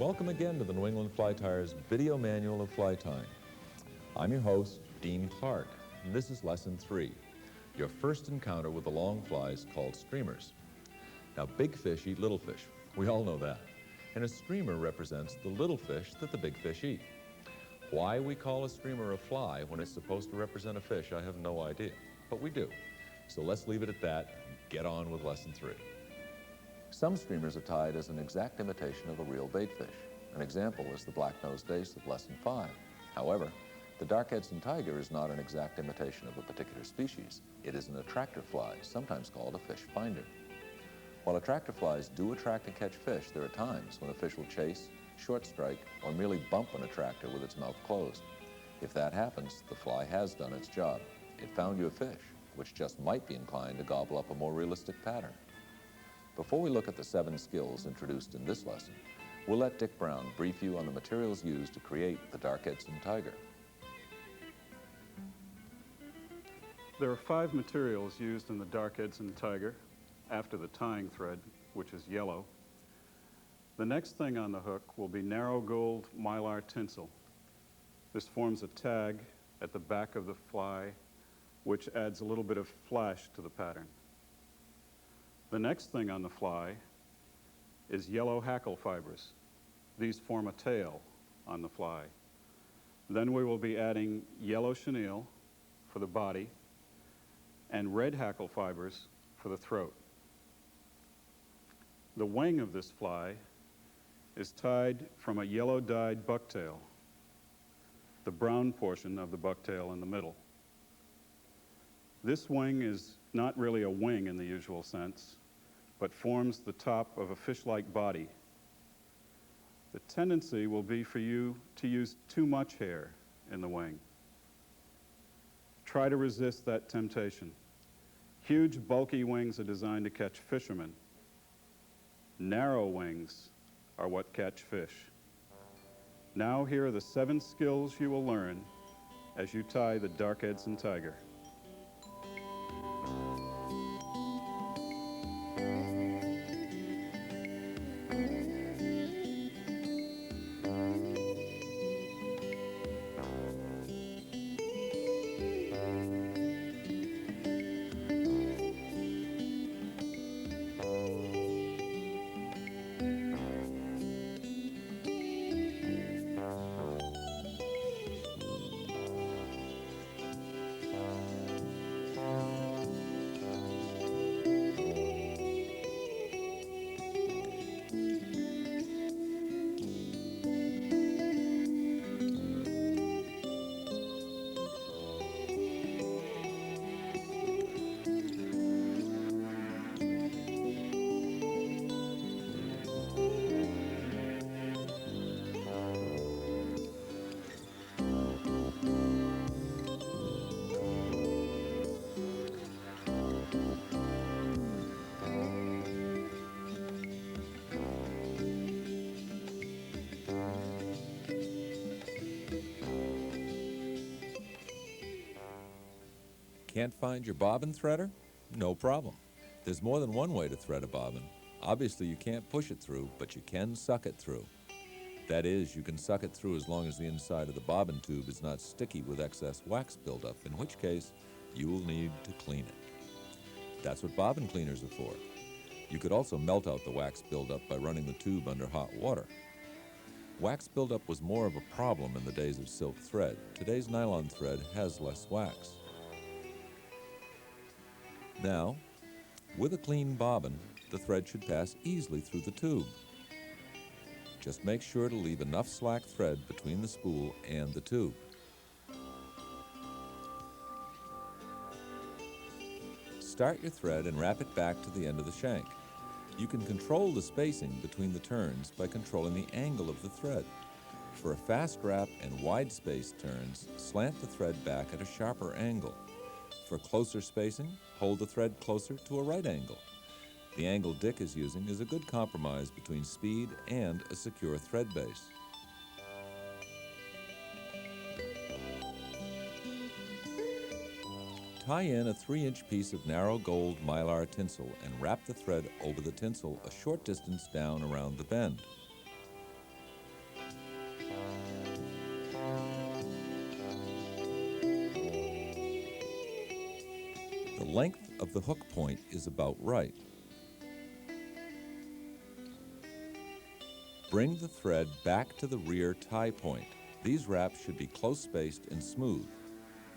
Welcome again to the New England Fly Tyers Video Manual of Fly Tying. I'm your host, Dean Clark, and this is Lesson 3, your first encounter with the long flies called streamers. Now, big fish eat little fish. We all know that. And a streamer represents the little fish that the big fish eat. Why we call a streamer a fly when it's supposed to represent a fish, I have no idea, but we do. So let's leave it at that and get on with Lesson 3. Some streamers are tied as an exact imitation of a real bait fish. An example is the black-nosed dace of Lesson 5. However, the dark Edson tiger is not an exact imitation of a particular species. It is an attractor fly, sometimes called a fish finder. While attractor flies do attract and catch fish, there are times when a fish will chase, short strike, or merely bump an attractor with its mouth closed. If that happens, the fly has done its job. It found you a fish, which just might be inclined to gobble up a more realistic pattern. Before we look at the 7 skills introduced in this lesson, we'll let Dick Brown brief you on the materials used to create the dark Edson tiger. There are 5 materials used in the dark Edson tiger after the tying thread, which is yellow. The next thing on the hook will be narrow gold mylar tinsel. This forms a tag at the back of the fly, which adds a little bit of flash to the pattern. The next thing on the fly is yellow hackle fibers. These form a tail on the fly. Then we will be adding yellow chenille for the body and red hackle fibers for the throat. The wing of this fly is tied from a yellow dyed bucktail, the brown portion of the bucktail in the middle. This wing is not really a wing in the usual sense, but forms the top of a fish-like body. The tendency will be for you to use too much hair in the wing. Try to resist that temptation. Huge, bulky wings are designed to catch fishermen. Narrow wings are what catch fish. Now here are the 7 skills you will learn as you tie the dark Edson tiger. Can't find your bobbin threader? No problem. There's more than one way to thread a bobbin. Obviously, you can't push it through, but you can suck it through. That is, you can suck it through as long as the inside of the bobbin tube is not sticky with excess wax buildup, in which case you will need to clean it. That's what bobbin cleaners are for. You could also melt out the wax buildup by running the tube under hot water. Wax buildup was more of a problem in the days of silk thread. Today's nylon thread has less wax. Now, with a clean bobbin, the thread should pass easily through the tube. Just make sure to leave enough slack thread between the spool and the tube. Start your thread and wrap it back to the end of the shank. You can control the spacing between the turns by controlling the angle of the thread. For a fast wrap and wide-spaced turns, slant the thread back at a sharper angle. For closer spacing, hold the thread closer to a right angle. The angle Dick is using is a good compromise between speed and a secure thread base. Tie in a 3-inch piece of narrow gold mylar tinsel and wrap the thread over the tinsel a short distance down around the bend. The length of the hook point is about right. Bring the thread back to the rear tie point. These wraps should be close-spaced and smooth.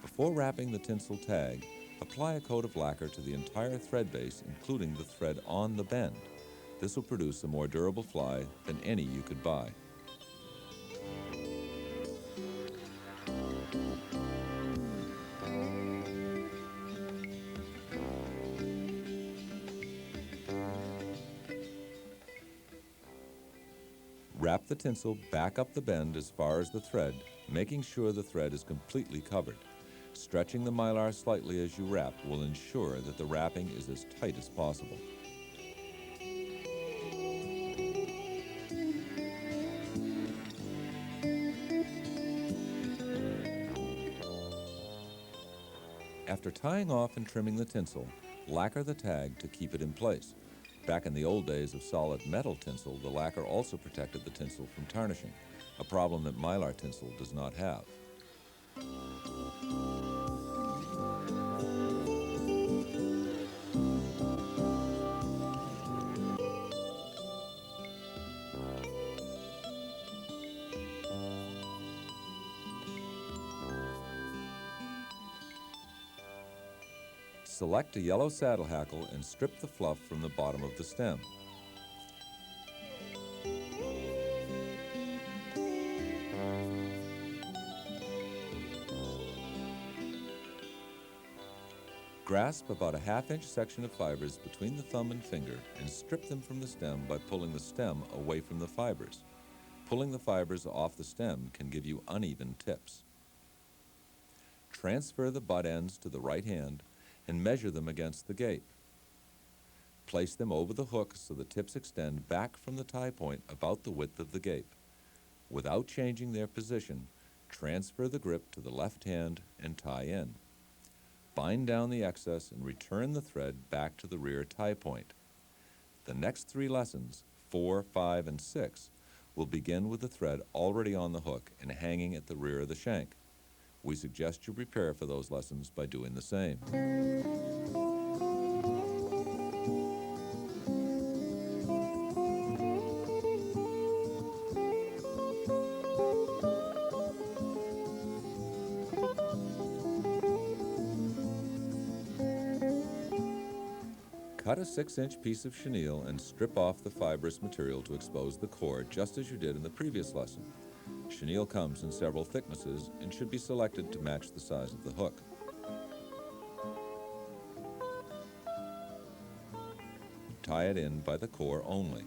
Before wrapping the tinsel tag, apply a coat of lacquer to the entire thread base, including the thread on the bend. This will produce a more durable fly than any you could buy. Wrap the tinsel back up the bend as far as the thread, making sure the thread is completely covered. Stretching the mylar slightly as you wrap will ensure that the wrapping is as tight as possible. After tying off and trimming the tinsel, lacquer the tag to keep it in place. Back in the old days of solid metal tinsel, the lacquer also protected the tinsel from tarnishing, a problem that mylar tinsel does not have. Select a yellow saddle hackle and strip the fluff from the bottom of the stem. Grasp about a half-inch section of fibers between the thumb and finger and strip them from the stem by pulling the stem away from the fibers. Pulling the fibers off the stem can give you uneven tips. Transfer the butt ends to the right hand and measure them against the gape. Place them over the hook so the tips extend back from the tie point about the width of the gape. Without changing their position, transfer the grip to the left hand and tie in. Bind down the excess and return the thread back to the rear tie point. The next 3 lessons, 4, 5, and 6, will begin with the thread already on the hook and hanging at the rear of the shank. We suggest you prepare for those lessons by doing the same. Cut a 6-inch piece of chenille and strip off the fibrous material to expose the core, just as you did in the previous lesson. Chenille comes in several thicknesses and should be selected to match the size of the hook. Tie it in by the core only.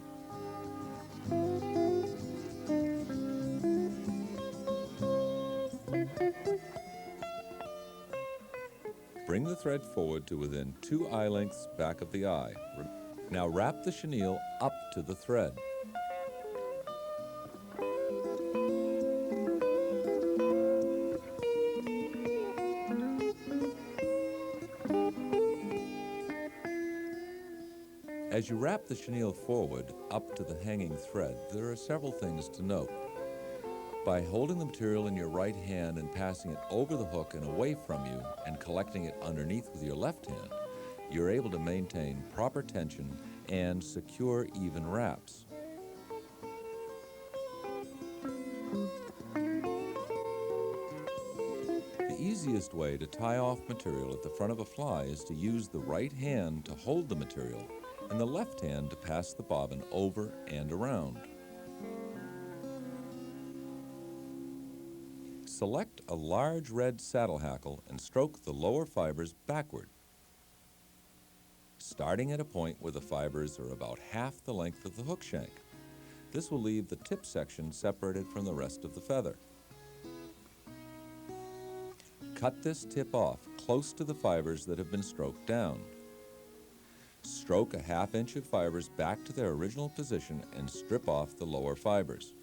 Bring the thread forward to within 2 eye lengths back of the eye. Now wrap the chenille up to the thread. As you wrap the chenille forward up to the hanging thread, there are several things to note. By holding the material in your right hand and passing it over the hook and away from you and collecting it underneath with your left hand, you're able to maintain proper tension and secure even wraps. The easiest way to tie off material at the front of a fly is to use the right hand to hold the material and the left hand to pass the bobbin over and around. Select a large red saddle hackle and stroke the lower fibers backward, starting at a point where the fibers are about half the length of the hook shank. This will leave the tip section separated from the rest of the feather. Cut this tip off close to the fibers that have been stroked down. Stroke a half-inch of fibers back to their original position and strip off the lower fibers.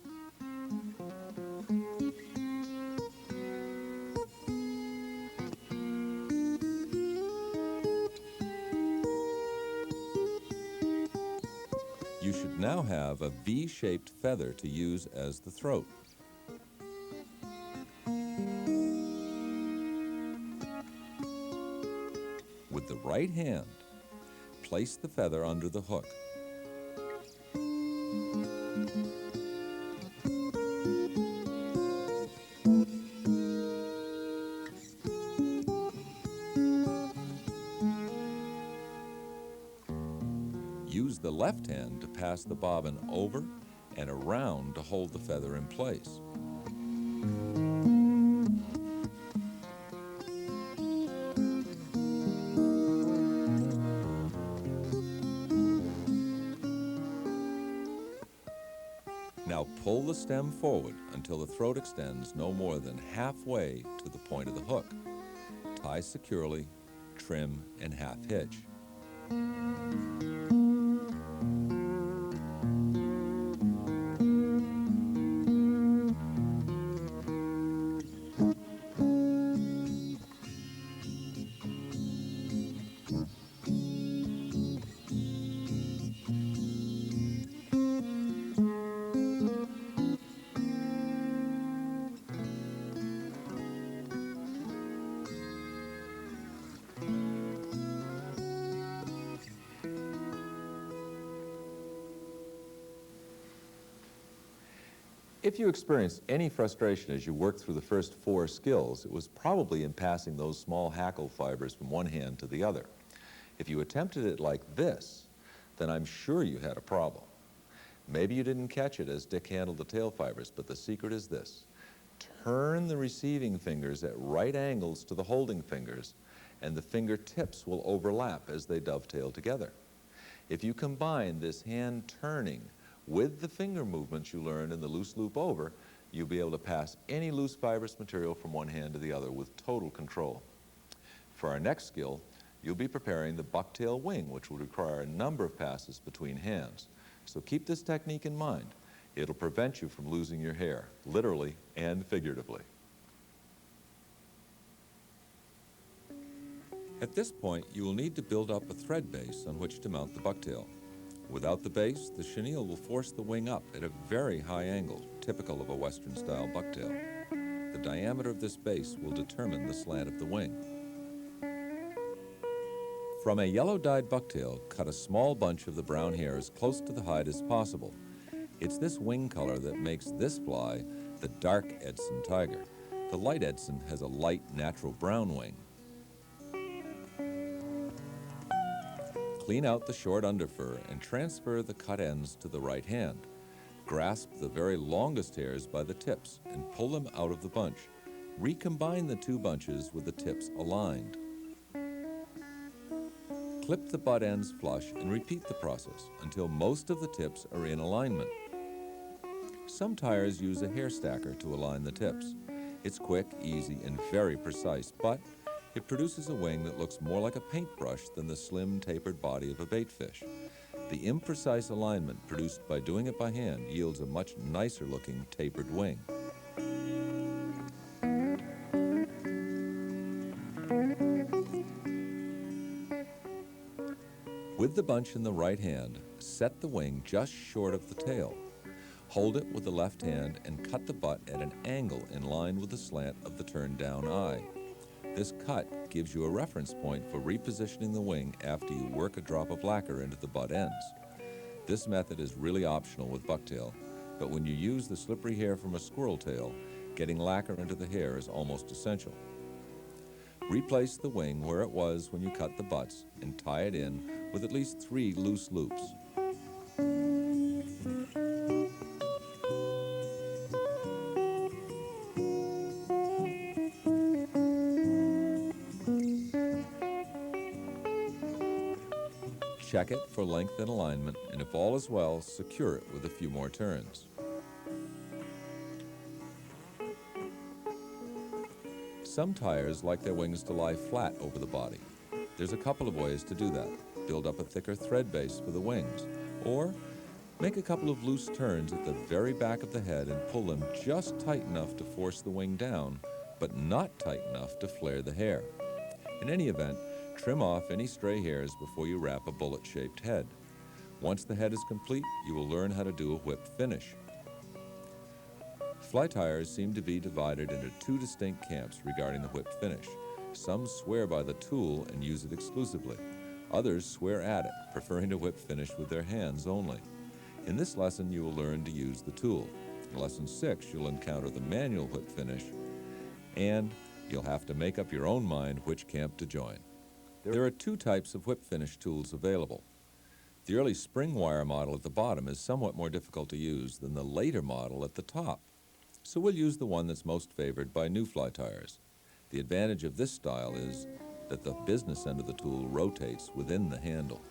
You should now have a V-shaped feather to use as the throat. With With the right hand, place the feather under the hook. Use the left hand to pass the bobbin over and around to hold the feather in place. Now pull the stem forward until the throat extends no more than halfway to the point of the hook. Tie securely, trim, and half hitch. If you experienced any frustration as you worked through the first 4 skills, it was probably in passing those small hackle fibers from one hand to the other. If you attempted it like this, then I'm sure you had a problem. Maybe you didn't catch it as Dick handled the tail fibers, but the secret is this. Turn the receiving fingers at right angles to the holding fingers, and the fingertips will overlap as they dovetail together. If you combine this hand turning with the finger movements you learned in the loose loop over, you'll be able to pass any loose fibrous material from one hand to the other with total control. For our next skill, you'll be preparing the bucktail wing, which will require a number of passes between hands. So keep this technique in mind. It'll prevent you from losing your hair, literally and figuratively. At this point, you will need to build up a thread base on which to mount the bucktail. Without the base, the chenille will force the wing up at a very high angle, typical of a Western-style bucktail. The diameter of this base will determine the slant of the wing. From a yellow-dyed bucktail, cut a small bunch of the brown hair as close to the hide as possible. It's this wing color that makes this fly the dark Edson tiger. The light Edson has a light, natural brown wing. Clean out the short underfur and transfer the cut ends to the right hand. Grasp the very longest hairs by the tips and pull them out of the bunch. Recombine the 2 bunches with the tips aligned. Clip the butt ends flush and repeat the process until most of the tips are in alignment. Some tyers use a hair stacker to align the tips. It's quick, easy, and very precise, but it produces a wing that looks more like a paintbrush than the slim, tapered body of a baitfish. The imprecise alignment produced by doing it by hand yields a much nicer looking tapered wing. With the bunch in the right hand, set the wing just short of the tail. Hold it with the left hand and cut the butt at an angle in line with the slant of the turned down eye. This cut gives you a reference point for repositioning the wing after you work a drop of lacquer into the butt ends. This method is really optional with bucktail, but when you use the slippery hair from a squirrel tail, getting lacquer into the hair is almost essential. Replace the wing where it was when you cut the butts and tie it in with at least 3 loose loops. Check it for length and alignment, and if all is well, secure it with a few more turns. Some tyers like their wings to lie flat over the body. There's a couple of ways to do that. Build up a thicker thread base for the wings, or make a couple of loose turns at the very back of the head and pull them just tight enough to force the wing down, but not tight enough to flare the hair. In any event, trim off any stray hairs before you wrap a bullet-shaped head. Once the head is complete, you will learn how to do a whipped finish. Fly tyers seem to be divided into 2 distinct camps regarding the whipped finish. Some swear by the tool and use it exclusively. Others swear at it, preferring to whip finish with their hands only. In this lesson, you will learn to use the tool. In Lesson 6, you'll encounter the manual whip finish, and you'll have to make up your own mind which camp to join. There are two types of whip finish tools available. The early spring wire model at the bottom is somewhat more difficult to use than the later model at the top, so we'll use the one that's most favored by new fly tyers. The advantage of this style is that the business end of the tool rotates within the handle.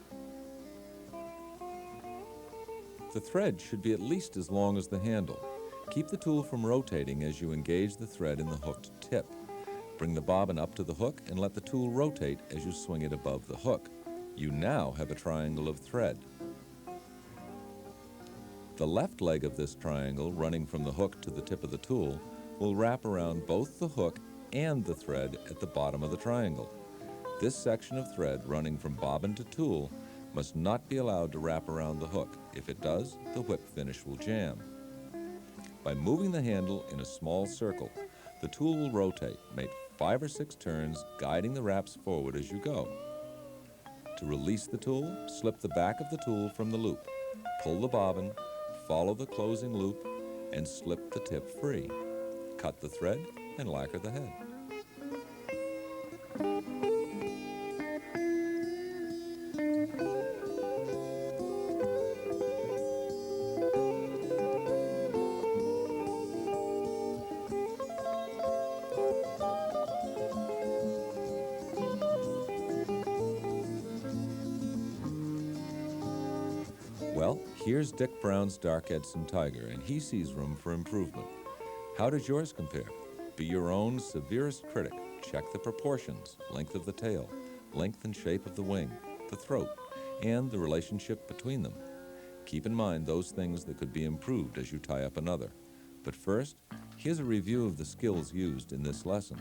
The thread should be at least as long as the handle. Keep the tool from rotating as you engage the thread in the hooked tip. Bring the bobbin up to the hook and let the tool rotate as you swing it above the hook. You now have a triangle of thread. The left leg of this triangle, running from the hook to the tip of the tool, will wrap around both the hook and the thread at the bottom of the triangle. This section of thread running from bobbin to tool must not be allowed to wrap around the hook. If it does, the whip finish will jam. By moving the handle in a small circle, the tool will rotate. Make 5 or 6 turns, guiding the wraps forward as you go. To release the tool, slip the back of the tool from the loop. Pull the bobbin, follow the closing loop, and slip the tip free. Cut the thread and lacquer the head. Well, here's Dick Brown's dark Edson Tiger, and he sees room for improvement. How does yours compare? Be your own severest critic. Check the proportions, length of the tail, length and shape of the wing, the throat, and the relationship between them. Keep in mind those things that could be improved as you tie up another. But first, here's a review of the skills used in this lesson.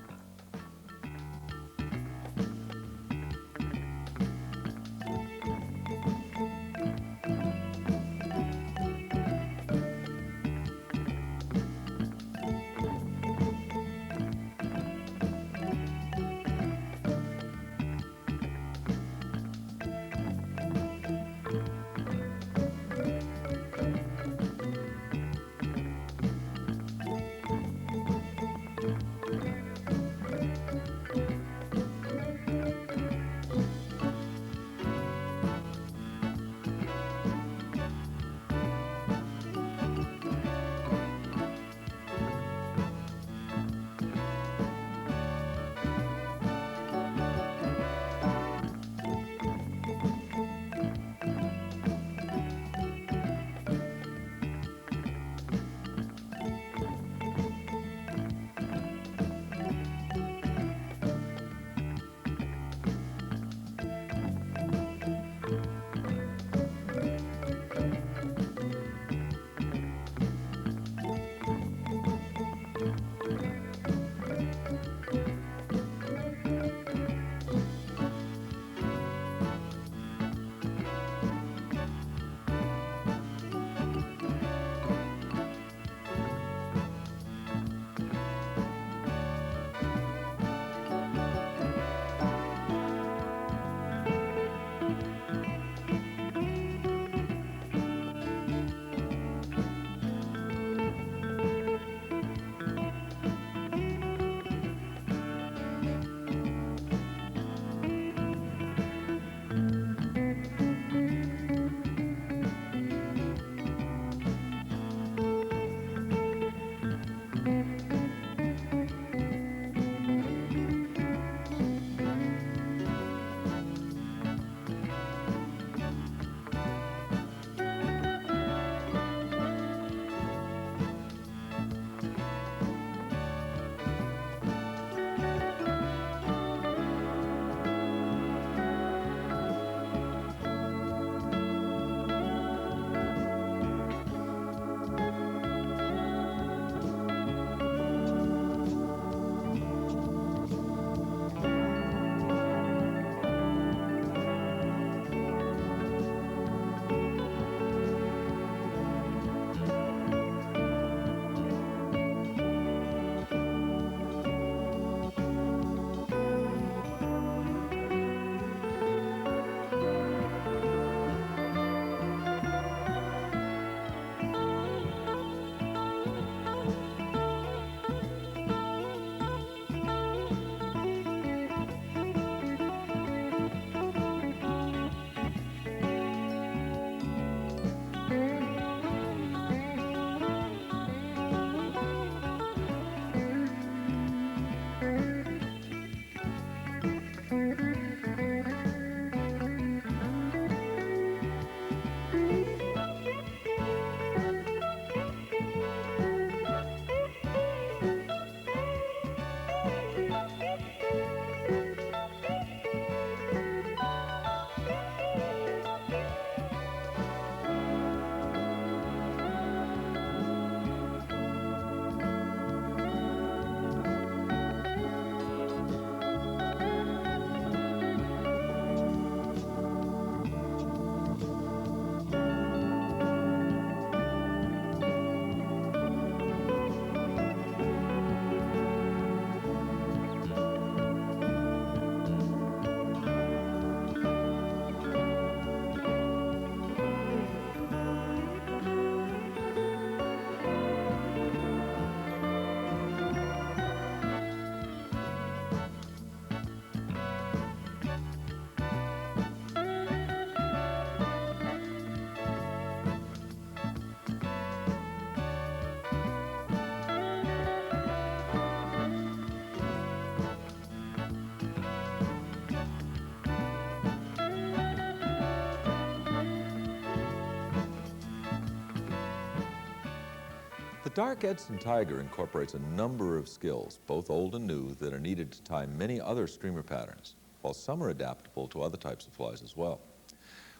The dark Edson Tiger incorporates a number of skills, both old and new, that are needed to tie many other streamer patterns, while some are adaptable to other types of flies as well.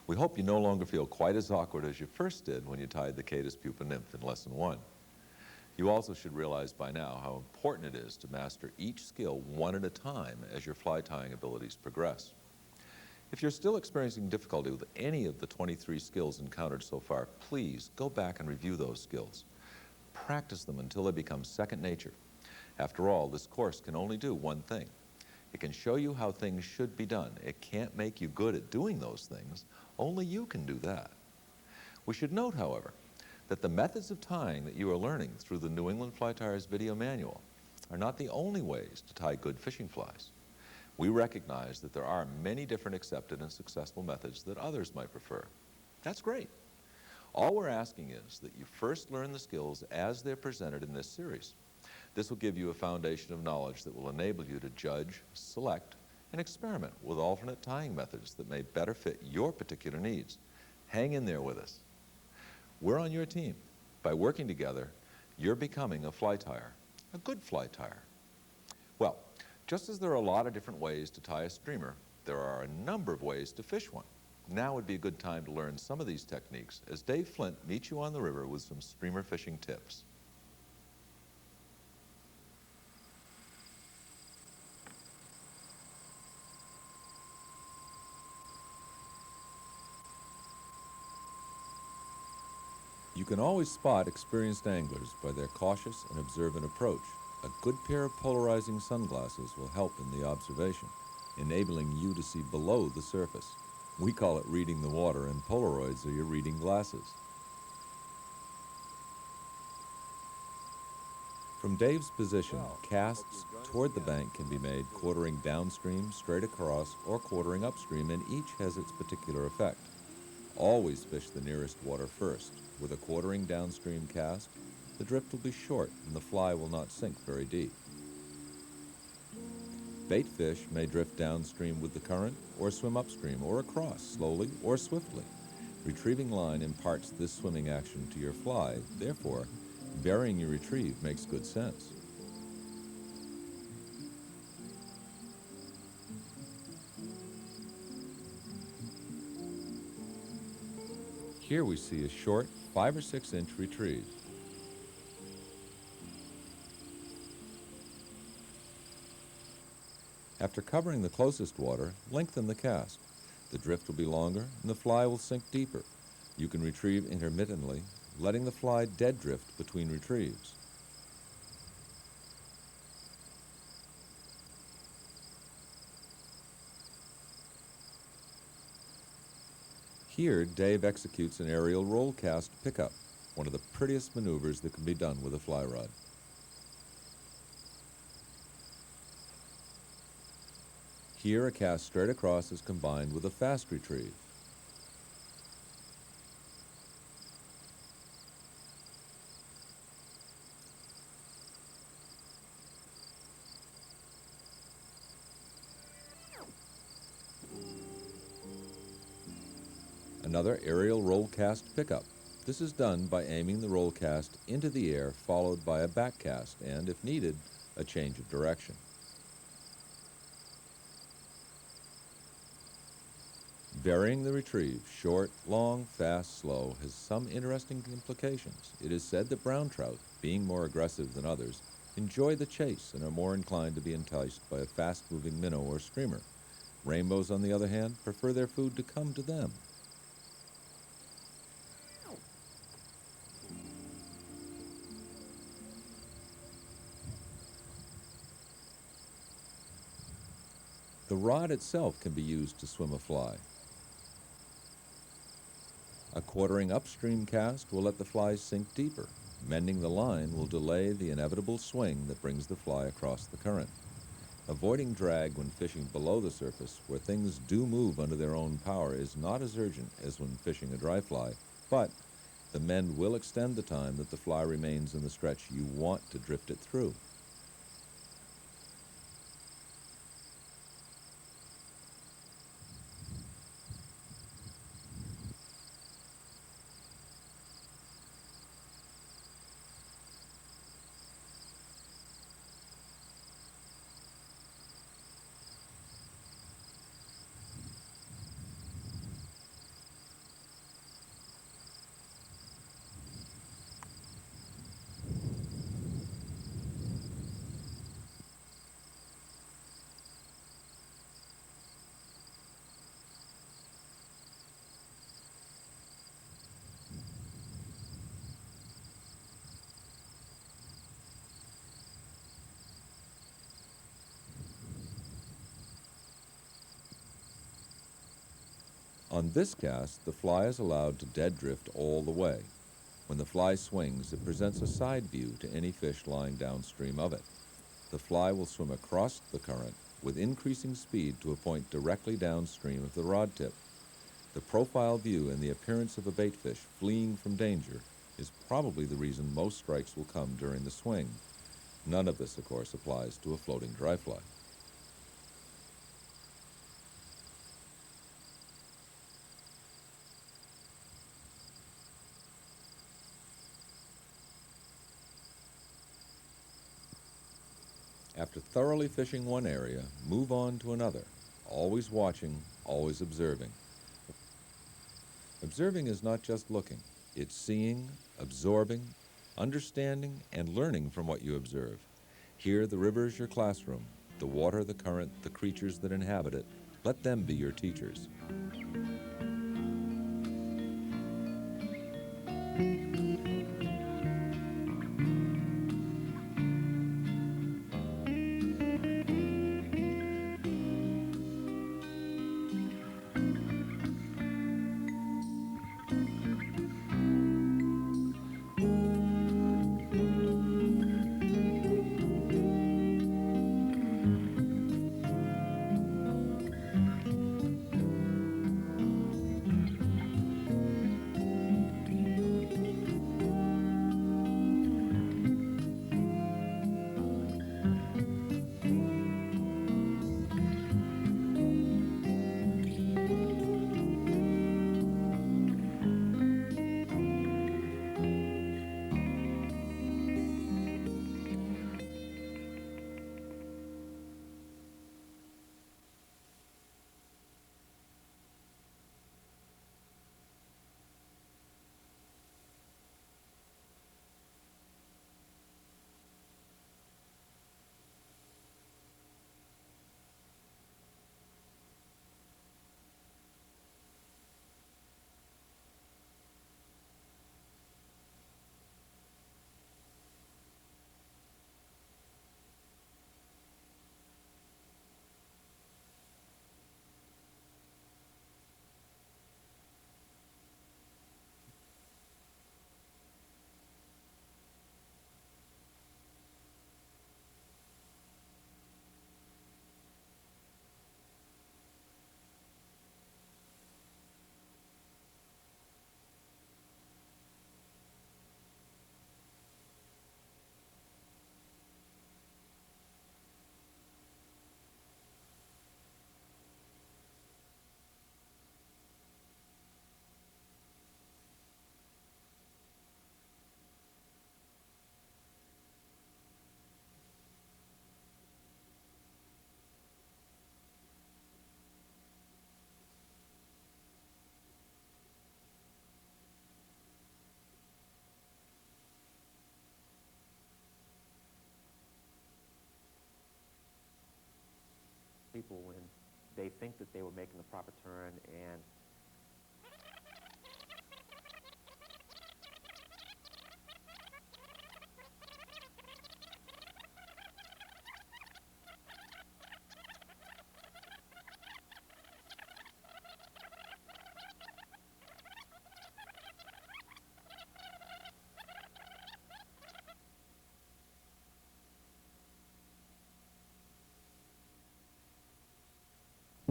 We hope you no longer feel quite as awkward as you first did when you tied the Catus pupa nymph in Lesson 1. You also should realize by now how important it is to master each skill one at a time as your fly tying abilities progress. If you're still experiencing difficulty with any of the 23 skills encountered so far, please go back and review those skills. Practice them until they become second nature. After all, this course can only do one thing. It can show you how things should be done. It can't make you good at doing those things. Only you can do that. We should note, however, that the methods of tying that you are learning through the New England Fly Tyers video manual are not the only ways to tie good fishing flies. We recognize that there are many different accepted and successful methods that others might prefer. That's great. All we're asking is that you first learn the skills as they're presented in this series. This will give you a foundation of knowledge that will enable you to judge, select, and experiment with alternate tying methods that may better fit your particular needs. Hang in there with us. We're on your team. By working together, you're becoming a fly tyer, a good fly tyer. Well, just as there are a lot of different ways to tie a streamer, there are a number of ways to fish one. Now would be a good time to learn some of these techniques as Dave Flint meets you on the river with some streamer fishing tips. You can always spot experienced anglers by their cautious and observant approach. A good pair of polarizing sunglasses will help in the observation, enabling you to see below the surface. We call it reading the water, and Polaroids are your reading glasses. From Dave's position, casts toward the bank can be made quartering downstream, straight across, or quartering upstream, and each has its particular effect. Always fish the nearest water first. With a quartering downstream cast, the drift will be short and the fly will not sink very deep. Bait fish may drift downstream with the current or swim upstream or across slowly or swiftly. Retrieving line imparts this swimming action to your fly. Therefore, varying your retrieve makes good sense. Here we see a short 5 or 6 inch retrieve. After covering the closest water, lengthen the cast. The drift will be longer and the fly will sink deeper. You can retrieve intermittently, letting the fly dead drift between retrieves. Here, Dave executes an aerial roll cast pickup, one of the prettiest maneuvers that can be done with a fly rod. Here, a cast straight across is combined with a fast retrieve. Another aerial roll cast pickup. This is done by aiming the roll cast into the air, followed by a back cast and, if needed, a change of direction. Varying the retrieve, short, long, fast, slow, has some interesting implications. It is said that brown trout, being more aggressive than others, enjoy the chase and are more inclined to be enticed by a fast-moving minnow or streamer. Rainbows, on the other hand, prefer their food to come to them. The rod itself can be used to swim a fly. A quartering upstream cast will let the fly sink deeper. Mending the line will delay the inevitable swing that brings the fly across the current. Avoiding drag when fishing below the surface, where things do move under their own power, is not as urgent as when fishing a dry fly, but the mend will extend the time that the fly remains in the stretch you want to drift it through. On this cast, the fly is allowed to dead drift all the way. When the fly swings, it presents a side view to any fish lying downstream of it. The fly will swim across the current with increasing speed to a point directly downstream of the rod tip. The profile view and the appearance of a baitfish fleeing from danger is probably the reason most strikes will come during the swing. None of this, of course, applies to a floating dry fly. After thoroughly fishing one area, move on to another, always watching, always observing. Observing is not just looking. It's seeing, absorbing, understanding, and learning from what you observe. Here, the river is your classroom, the water, the current, the creatures that inhabit it. Let them be your teachers. People when they think that they were making the proper turn and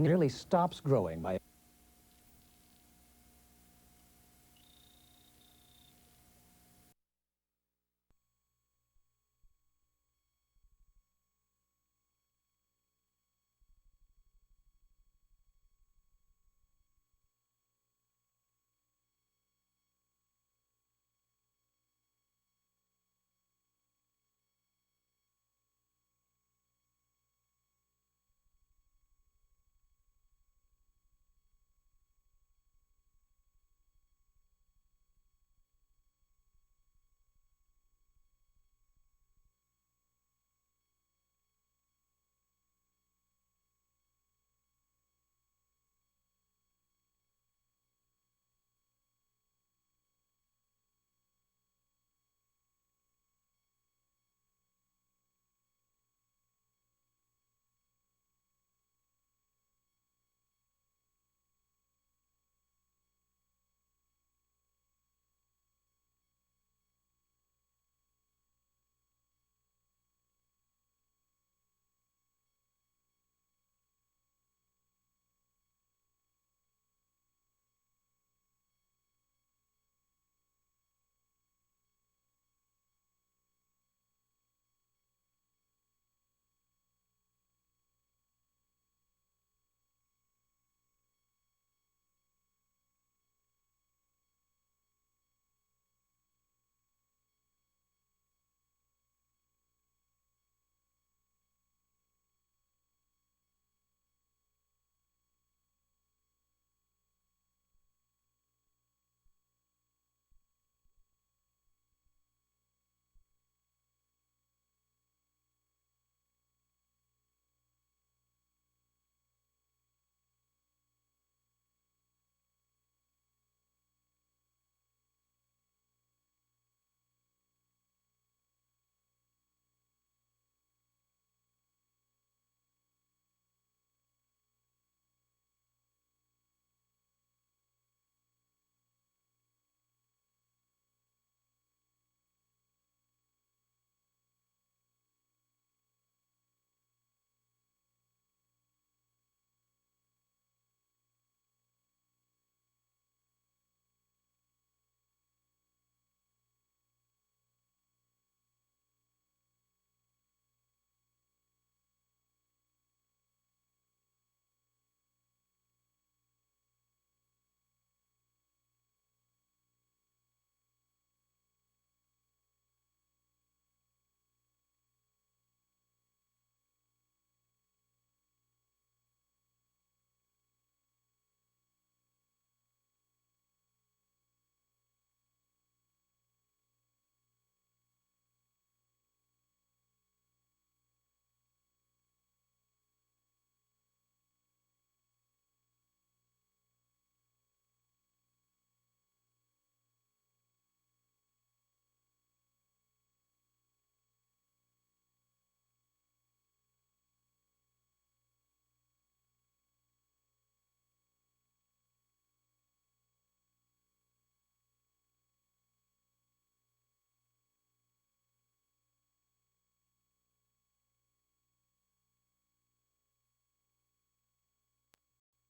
nearly stops growing by